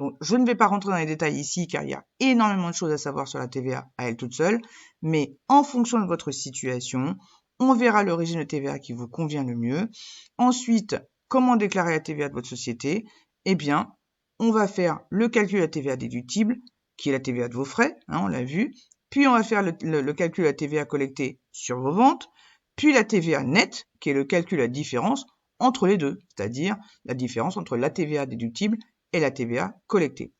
Donc, je ne vais pas rentrer dans les détails ici, car il y a énormément de choses à savoir sur la TVA à elle toute seule, mais en fonction de votre situation, on verra le régime de TVA qui vous convient le mieux. Ensuite, comment déclarer la TVA de votre société? Eh bien, on va faire le calcul de la TVA déductible, qui est la TVA de vos frais, on l'a vu. Puis, on va faire le calcul de la TVA collectée sur vos ventes. Puis, la TVA nette, qui est le calcul de la différence entre les deux, c'est-à-dire la différence entre la TVA déductible et la TVA collectée.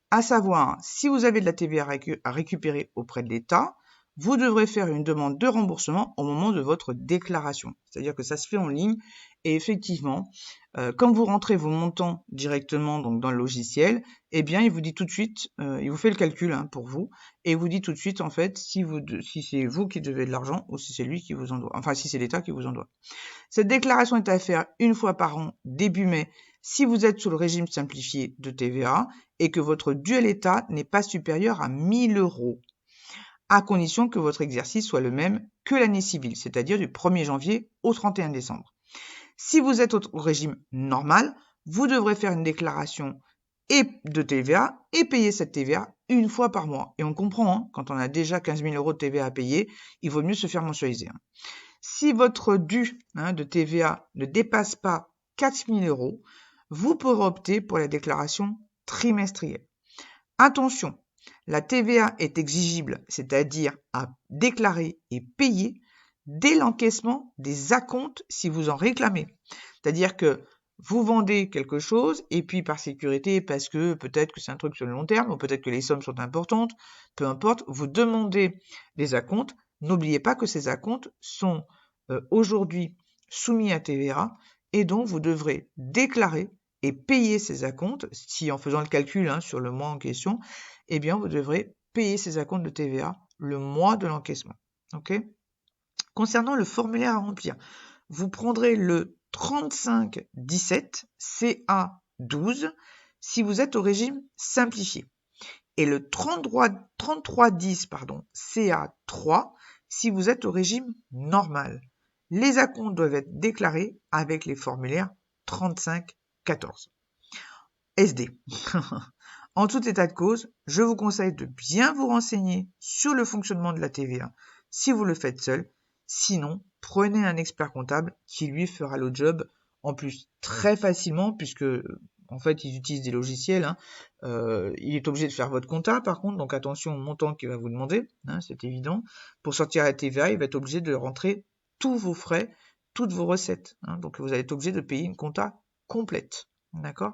À savoir, si vous avez de la TVA à récupérer auprès de l'État, vous devrez faire une demande de remboursement au moment de votre déclaration. C'est-à-dire que ça se fait en ligne et effectivement, quand vous rentrez vos montants directement donc dans le logiciel, eh bien, il vous dit tout de suite, il vous fait le calcul pour vous et il vous dit tout de suite en fait si c'est vous qui devez de l'argent ou si c'est lui qui vous en doit, enfin si c'est l'État qui vous en doit. Cette déclaration est à faire une fois par an, début mai, si vous êtes sous le régime simplifié de TVA et que votre dû à l'État n'est pas supérieur à 1 000 €, à condition que votre exercice soit le même que l'année civile, c'est-à-dire du 1er janvier au 31 décembre. Si vous êtes au régime normal, vous devrez faire une déclaration de TVA et payer cette TVA une fois par mois. Et on comprend, quand on a déjà 15 000 € de TVA à payer, il vaut mieux se faire mensualiser. Si votre dû de TVA ne dépasse pas 4 000 €, vous pourrez opter pour la déclaration trimestrielle. Attention, la TVA est exigible, c'est-à-dire à déclarer et payer dès l'encaissement des acomptes si vous en réclamez. C'est-à-dire que vous vendez quelque chose et puis par sécurité, parce que peut-être que c'est un truc sur le long terme ou peut-être que les sommes sont importantes, peu importe, vous demandez des acomptes. N'oubliez pas que ces acomptes sont aujourd'hui soumis à TVA et donc vous devrez déclarer et payer ces acomptes, si en faisant le calcul sur le mois en question, eh bien vous devrez payer ces acomptes de TVA le mois de l'encaissement. Okay ? Concernant le formulaire à remplir, vous prendrez le 3517 CA12 si vous êtes au régime simplifié et le 3310 CA3 si vous êtes au régime normal. Les acomptes doivent être déclarés avec les formulaires 3514. SD. En tout état de cause, je vous conseille de bien vous renseigner sur le fonctionnement de la TVA si vous le faites seul. Sinon, prenez un expert comptable qui lui fera le job en plus très facilement puisque en fait ils utilisent des logiciels. Il est obligé de faire votre compta par contre, donc attention au montant qu'il va vous demander, c'est évident. Pour sortir la TVA, il va être obligé de rentrer tous vos frais, toutes vos recettes. Donc vous allez être obligé de payer une compta complète. D'accord ?